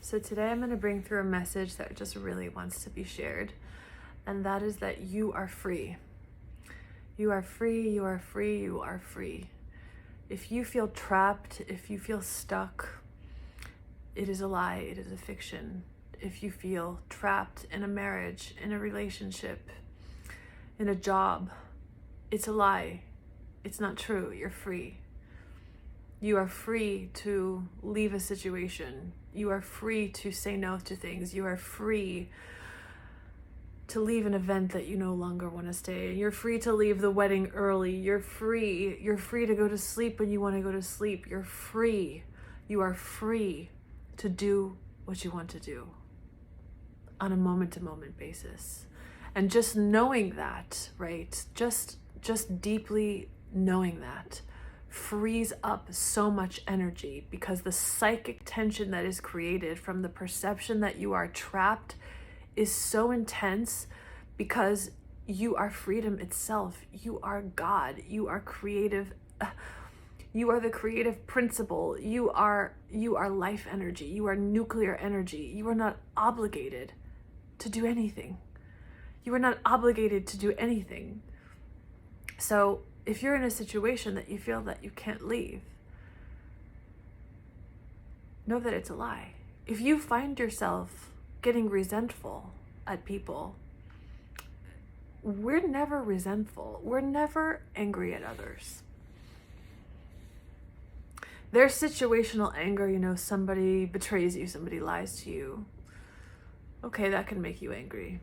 So today I'm going to bring through a message that just really wants to be shared, and that is that you are free. You are free, you are free, you are free. If you feel trapped, if you feel stuck, it is a lie, it is a fiction. If you feel trapped in a marriage, in a relationship, in a job, it's a lie. It's not true. You're free. You are free to leave a situation. You are free to say no to things. You are free to leave an event that you no longer want to stay in. You're free to leave the wedding early. You're free. You're free to go to sleep when you want to go to sleep. You're free. You are free to do what you want to do on a moment-to-moment basis. And just knowing that, right? Just deeply knowing that frees up so much energy, because the psychic tension that is created from the perception that you are trapped is so intense, because you are freedom itself. You are God. You are creative. You are the creative principle. You are life energy. You are nuclear energy. You are not obligated to do anything. You are not obligated to do anything. So if you're in a situation that you feel that you can't leave, know that it's a lie. If you find yourself getting resentful at people, we're never resentful. We're never angry at others. There's situational anger, somebody betrays you, somebody lies to you. Okay, that can make you angry.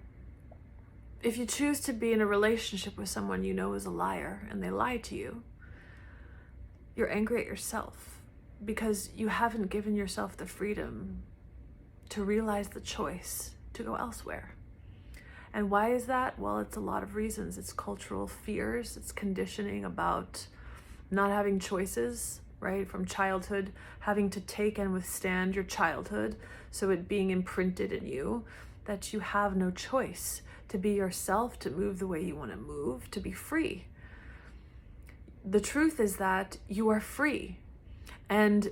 If you choose to be in a relationship with someone you know is a liar and they lie to you, you're angry at yourself because you haven't given yourself the freedom to realize the choice to go elsewhere. And why is that? Well, it's a lot of reasons. It's cultural fears, it's conditioning about not having choices, right? From childhood, having to take and withstand your childhood, so it being imprinted in you that you have no choice to be yourself, to move the way you want to move, to be free. The truth is that you are free, and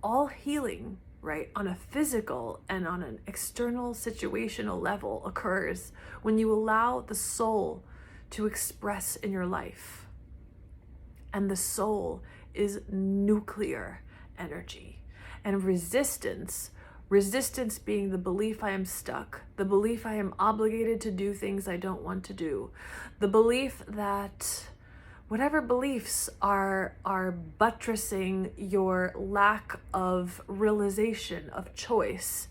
all healing, right, on a physical and on an external situational level occurs when you allow the soul to express in your life. And the soul is nuclear energy. And resistance being the belief I am stuck, the belief I am obligated to do things I don't want to do, the belief that whatever beliefs are buttressing your lack of realization of choice.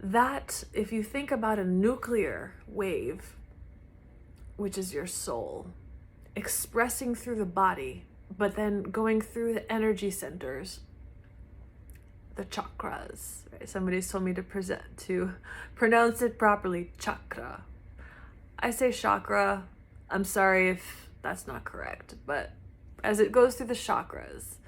That, if you think about a nuclear wave, which is your soul, expressing through the body, but then going through the energy centers, the chakras. Right? Somebody's told me to pronounce it properly, chakra. I say chakra. I'm sorry if that's not correct, but as it goes through the chakras,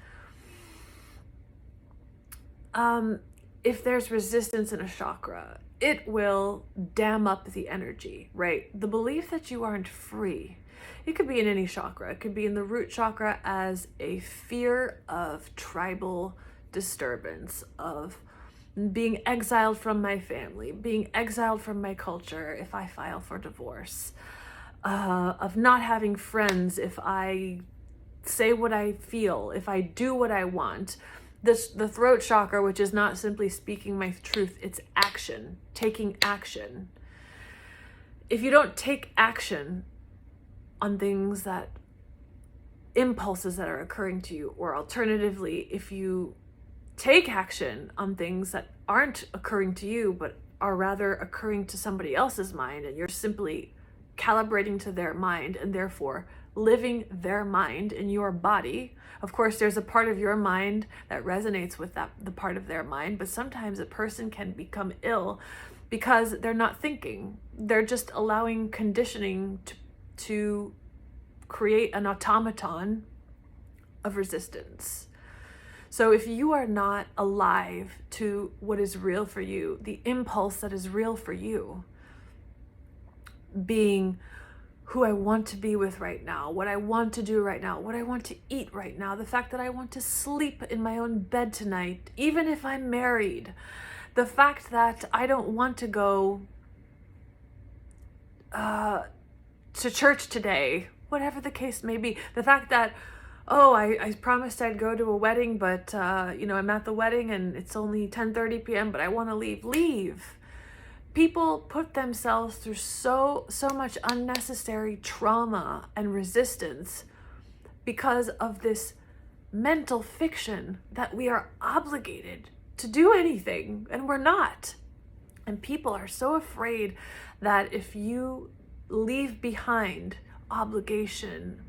if there's resistance in a chakra, it will dam up the energy, right? The belief that you aren't free. It could be in any chakra. It could be in the root chakra as a fear of tribal disturbance, of being exiled from my family, being exiled from my culture if I file for divorce, of not having friends if I say what I feel, if I do what I want. The throat chakra, which is not simply speaking my truth, it's action, taking action. If you don't take action on things impulses that are occurring to you, or alternatively, if you take action on things that aren't occurring to you, but are rather occurring to somebody else's mind, and you're simply calibrating to their mind and therefore living their mind in your body. Of course, there's a part of your mind that resonates with the part of their mind, but sometimes a person can become ill because they're not thinking. They're just allowing conditioning to create an automaton of resistance. So if you are not alive to what is real for you, the impulse that is real for you, being who I want to be with right now, what I want to do right now, what I want to eat right now, the fact that I want to sleep in my own bed tonight, even if I'm married, the fact that I don't want to go to church today, whatever the case may be, the fact that, oh, I promised I'd go to a wedding, but I'm at the wedding and it's only 10:30 p.m., but I want to leave. People put themselves through so much unnecessary trauma and resistance because of this mental fiction that we are obligated to do anything, and we're not. And people are so afraid that if you leave behind obligation,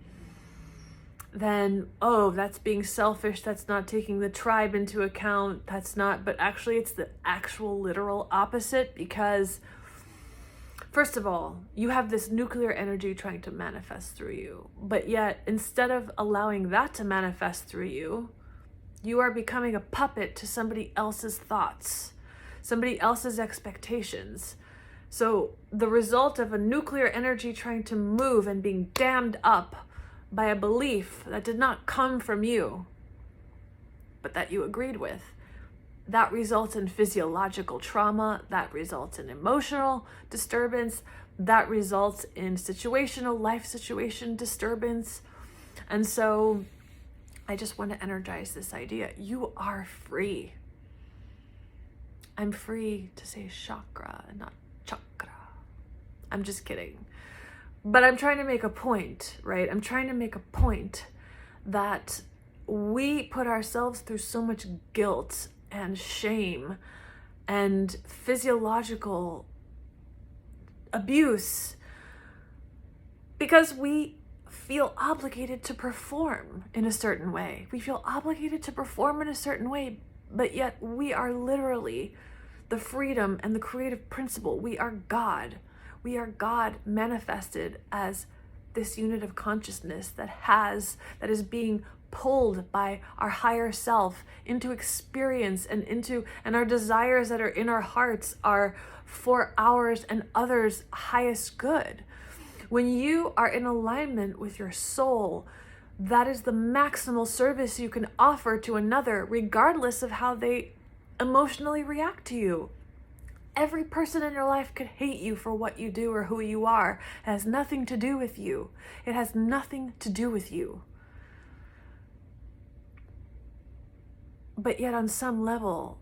then, oh, that's being selfish, that's not taking the tribe into account, that's not, but actually it's the actual literal opposite, because first of all, you have this nuclear energy trying to manifest through you, but yet instead of allowing that to manifest through you, you are becoming a puppet to somebody else's thoughts, somebody else's expectations. So the result of a nuclear energy trying to move and being dammed up by a belief that did not come from you, but that you agreed with, that results in physiological trauma, that results in emotional disturbance, that results in life situation disturbance. And so I just want to energize this idea. You are free. I'm free to say chakra and not chakra. I'm just kidding. But I'm trying to make a point, right? I'm trying to make a point that we put ourselves through so much guilt and shame and physiological abuse because we feel obligated to perform in a certain way. We feel obligated to perform in a certain way, but yet we are literally the freedom and the creative principle. We are God. We are God manifested as this unit of consciousness that is being pulled by our higher self into experience and our desires that are in our hearts are for ours and others' highest good. When you are in alignment with your soul, that is the maximal service you can offer to another, regardless of how they emotionally react to you. Every person in your life could hate you for what you do or who you are. It has nothing to do with you. It has nothing to do with you. But yet on some level,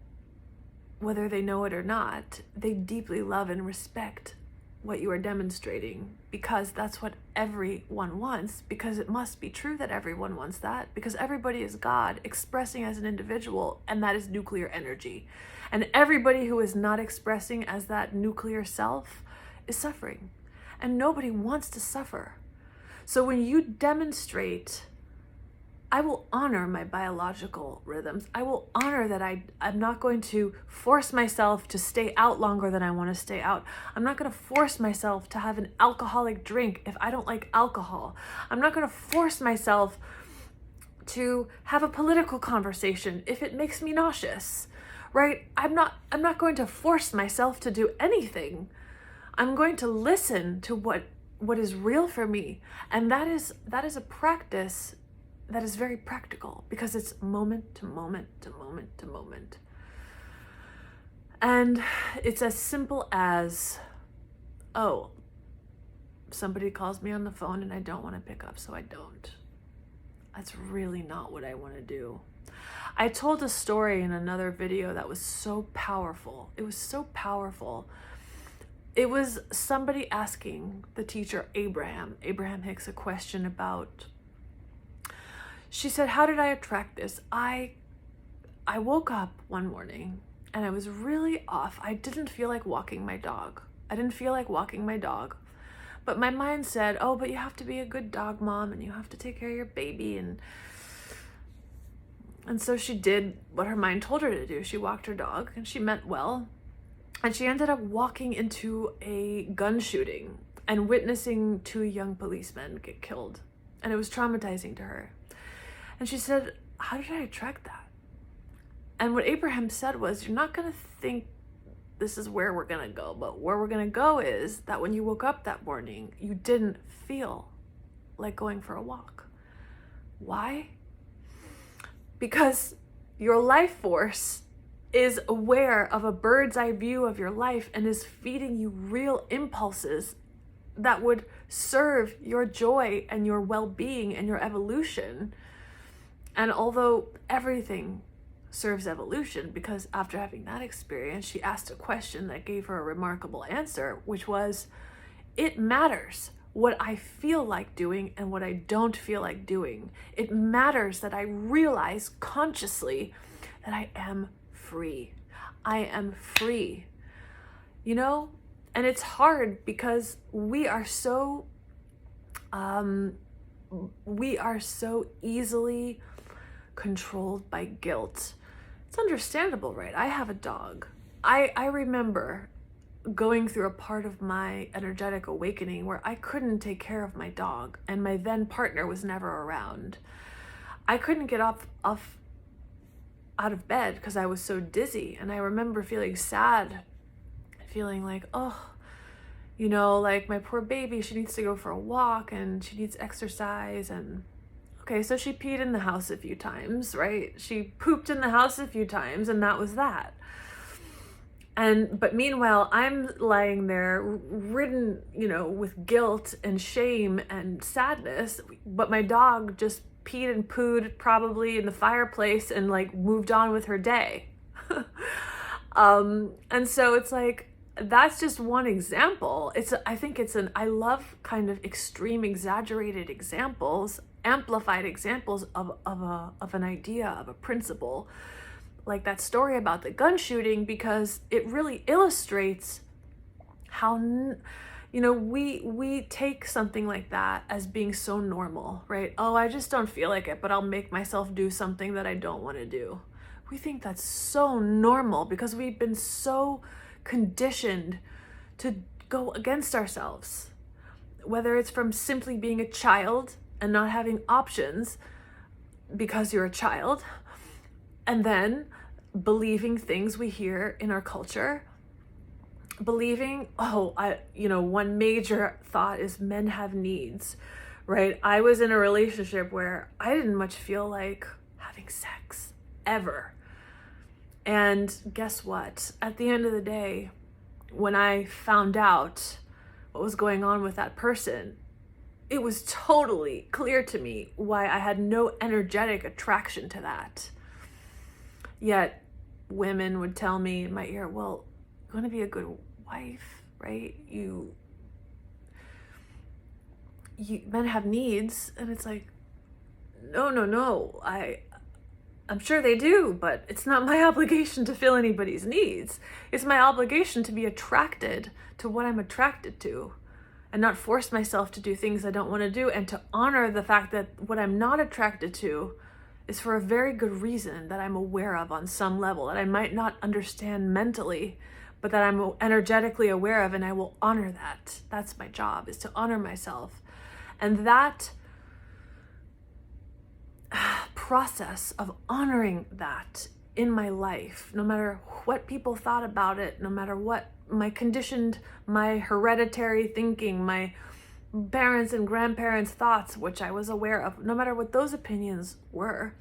whether they know it or not, they deeply love and respect what you are demonstrating, because that's what everyone wants, because it must be true that everyone wants that, because everybody is God expressing as an individual, and that is nuclear energy. And everybody who is not expressing as that nuclear self is suffering. And nobody wants to suffer. So when you demonstrate, I will honor my biological rhythms. I will honor that I'm not going to force myself to stay out longer than I want to stay out. I'm not going to force myself to have an alcoholic drink if I don't like alcohol. I'm not going to force myself to have a political conversation if it makes me nauseous. Right? I'm not going to force myself to do anything. I'm going to listen to what is real for me. And that is a practice that is very practical, because it's moment to moment to moment to moment. And it's as simple as, oh, somebody calls me on the phone and I don't want to pick up, so I don't. That's really not what I want to do. I told a story in another video that was so powerful. It was so powerful. It was somebody asking the teacher Abraham Hicks a question about, she said, how did I attract this? I woke up one morning and I was really off. I didn't feel like walking my dog. But my mind said, oh, but you have to be a good dog mom and you have to take care of your baby. And so she did what her mind told her to do. She walked her dog and she meant well. And she ended up walking into a gun shooting and witnessing 2 young policemen get killed. And it was traumatizing to her. And she said, how did I attract that? And what Abraham said was, you're not going to think this is where we're gonna go. But where we're gonna go is that when you woke up that morning, you didn't feel like going for a walk. Why? Because your life force is aware of a bird's eye view of your life and is feeding you real impulses that would serve your joy and your well-being and your evolution. And although everything serves evolution, because after having that experience, she asked a question that gave her a remarkable answer, which was, it matters what I feel like doing and what I don't feel like doing. It matters that I realize consciously that I am free. I am free. You know, and it's hard because we are so easily controlled by guilt. It's understandable, right? I have a dog. I remember going through a part of my energetic awakening where I couldn't take care of my dog and my then partner was never around. I couldn't get up out of bed because I was so dizzy, and I remember feeling sad, feeling like, oh, you know, like my poor baby, she needs to go for a walk and she needs exercise. And okay, so she peed in the house a few times, right? She pooped in the house a few times, and that was that. But meanwhile, I'm lying there ridden, you know, with guilt and shame and sadness, but my dog just peed and pooed probably in the fireplace and like moved on with her day. And so it's like, that's just one example. I love kind of extreme, exaggerated examples, amplified examples of an idea, of a principle, like that story about the gun shooting, because it really illustrates how, you know, we take something like that as being so normal, right? Oh, I just don't feel like it, but I'll make myself do something that I don't want to do. We think that's so normal because we've been so conditioned to go against ourselves, whether it's from simply being a child and not having options because you're a child, and then believing things we hear in our culture, believing, one major thought is men have needs, right? I was in a relationship where I didn't much feel like having sex ever. And guess what? At the end of the day, when I found out what was going on with that person, it was totally clear to me why I had no energetic attraction to that. Yet women would tell me in my ear, well, you're going to be a good wife, right? You men have needs. And it's like, no, I'm sure they do, but it's not my obligation to fill anybody's needs. It's my obligation to be attracted to what I'm attracted to and not force myself to do things I don't want to do, and to honor the fact that what I'm not attracted to is for a very good reason that I'm aware of on some level, that I might not understand mentally, but that I'm energetically aware of, and I will honor that. That's my job, is to honor myself. And that process of honoring that in my life, no matter what people thought about it, no matter what my hereditary thinking, my parents and grandparents' thoughts, which I was aware of, no matter what those opinions were,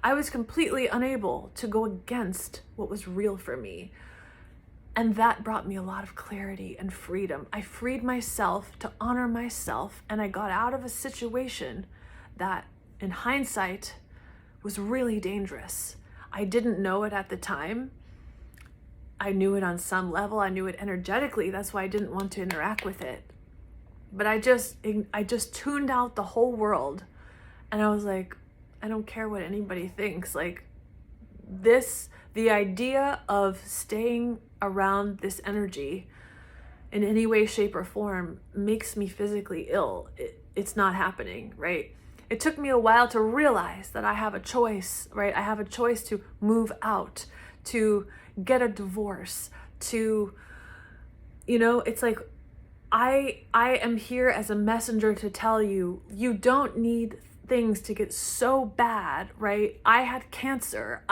I was completely unable to go against what was real for me. And that brought me a lot of clarity and freedom. I freed myself to honor myself, and I got out of a situation that, in hindsight, was really dangerous. I didn't know it at the time. I knew it on some level. I knew it energetically. That's why I didn't want to interact with it. But I just tuned out the whole world, and I was like, I don't care what anybody thinks. Like, the idea of staying around this energy in any way, shape, or form makes me physically ill. It's not happening, right? It took me a while to realize that I have a choice, right? I have a choice to move out, to get a divorce, to, it's like, I am here as a messenger to tell you, you don't need things to get so bad, right? I had cancer.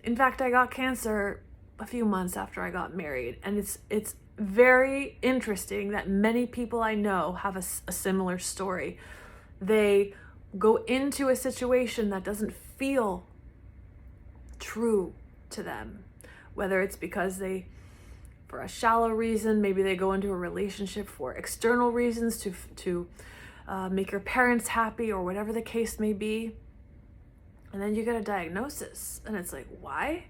In fact, I got cancer a few months after I got married, and it's very interesting that many people I know have a similar story. They go into a situation that doesn't feel true to them, whether it's because for a shallow reason, maybe they go into a relationship for external reasons to make your parents happy or whatever the case may be. And then you get a diagnosis and it's like, why?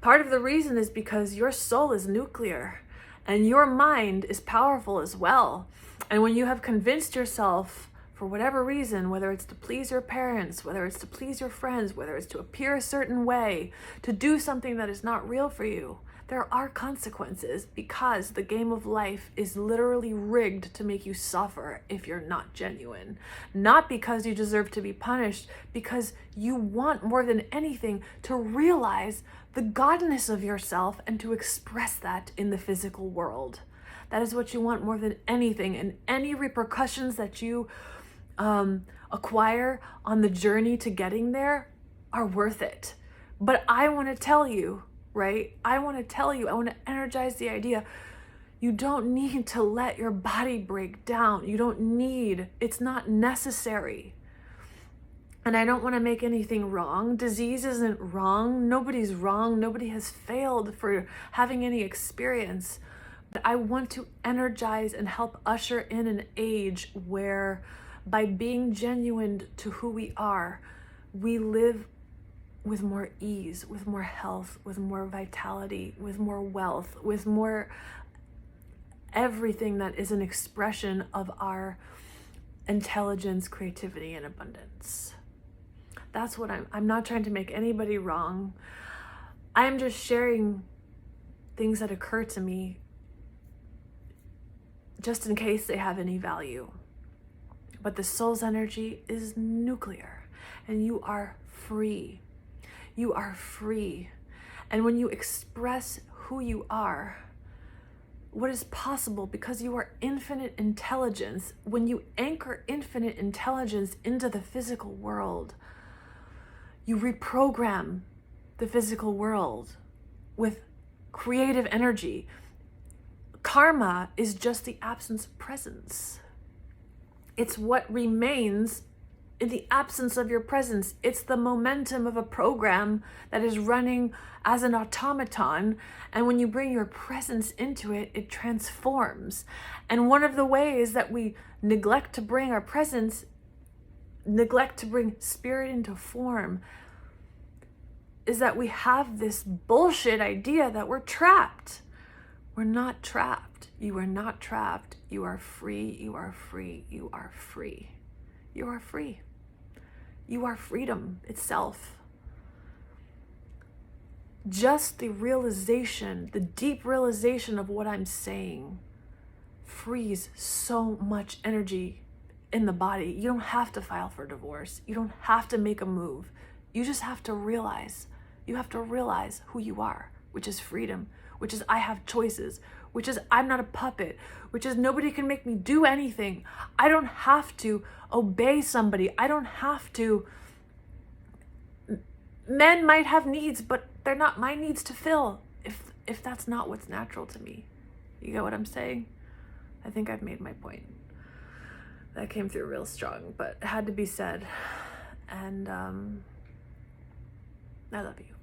Part of the reason is because your soul is nuclear and your mind is powerful as well. And when you have convinced yourself, for whatever reason, whether it's to please your parents, whether it's to please your friends, whether it's to appear a certain way, to do something that is not real for you, there are consequences, because the game of life is literally rigged to make you suffer if you're not genuine. Not because you deserve to be punished, because you want more than anything to realize the godness of yourself and to express that in the physical world. That is what you want more than anything, and any repercussions that you acquire on the journey to getting there are worth it. But I want to tell you, right? I want to energize the idea. You don't need to let your body break down. It's not necessary. And I don't want to make anything wrong. Disease isn't wrong. Nobody's wrong. Nobody has failed for having any experience. But I want to energize and help usher in an age where, by being genuine to who we are, we live with more ease, with more health, with more vitality, with more wealth, with more everything that is an expression of our intelligence, creativity, and abundance. That's what I'm not trying to make anybody wrong. I am just sharing things that occur to me just in case they have any value. But the soul's energy is nuclear, and you are free. You are free. And when you express who you are, what is possible, because you are infinite intelligence, when you anchor infinite intelligence into the physical world, you reprogram the physical world with creative energy. Karma is just the absence of presence. It's what remains in the absence of your presence. It's the momentum of a program that is running as an automaton. And when you bring your presence into it, it transforms. And one of the ways that we neglect to bring our presence, neglect to bring spirit into form, is that we have this bullshit idea that we're trapped. We're not trapped. You are not trapped. You are free. You are free. You are free. You are free. You are freedom itself. Just the realization, the deep realization of what I'm saying, frees so much energy in the body. You don't have to file for divorce. You don't have to make a move. You just have to realize. You have to realize who you are, which is freedom, which is I have choices, which is I'm not a puppet, which is nobody can make me do anything. I don't have to obey somebody. I don't have to. Men might have needs, but they're not my needs to fill if that's not what's natural to me. You get what I'm saying? I think I've made my point. That came through real strong, but it had to be said. And I love you.